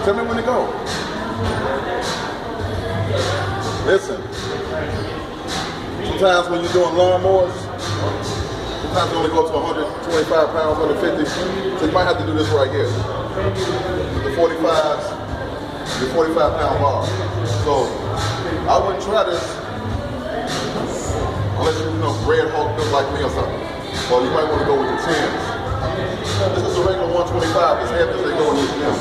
Tell me when to go. Listen. Sometimes when you're doing lawnmowers, sometimes you only go to 125 pounds, 150. So you might have to do this right here. The 45s, the 45-pound bar. So I wouldn't try this unless you know Red Hulk built like me or something. Or you might want to go with the 10s. This is a regular 125. It's heavy as they go in this gym.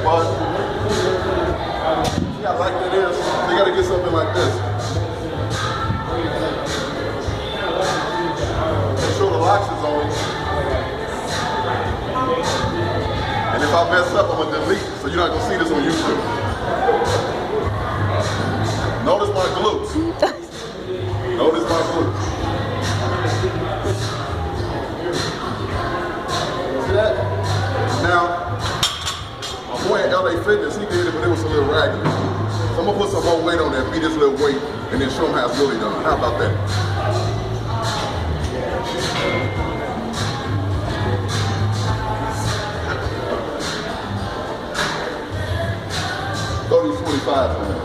But see how light that is? You got to get something like this. Make sure the locks is on. And if I mess up, I'm going to delete, so you're not going to see this on YouTube. Notice my glutes. Notice my glutes. See that? Now, my boy at LA Fitness, he did it, but it was a little raggedy. So I'm going to put some more weight on there, beat this little weight, and then show him how it's really done. How about that? Throw these 25s in there.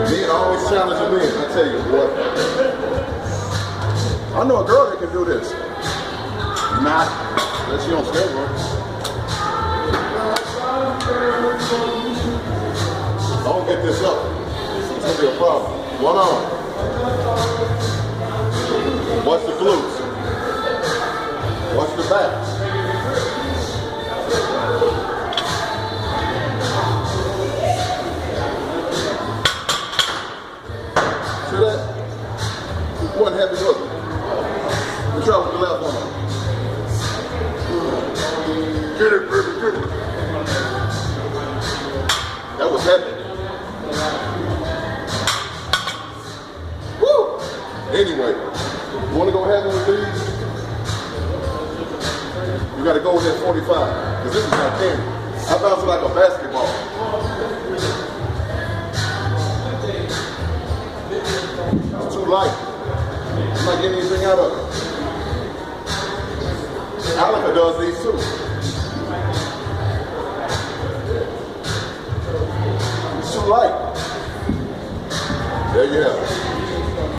Men always challenging men, I tell you what. I know a girl that can do this. Not unless she on steroids. Don't get this up. It's gonna be a problem. One arm. Watch the glutes. Watch the back. See that? One heavy hook. We try with the left one. Get it, baby, get it. That was heavy. Woo! Anyway, you want to go heavy with these? You got to go with that 45, because this is my candy. I bounce it like a basketball. It's too light. I'm not getting anything out of it. Alaka does these too. It's too light. There you have it.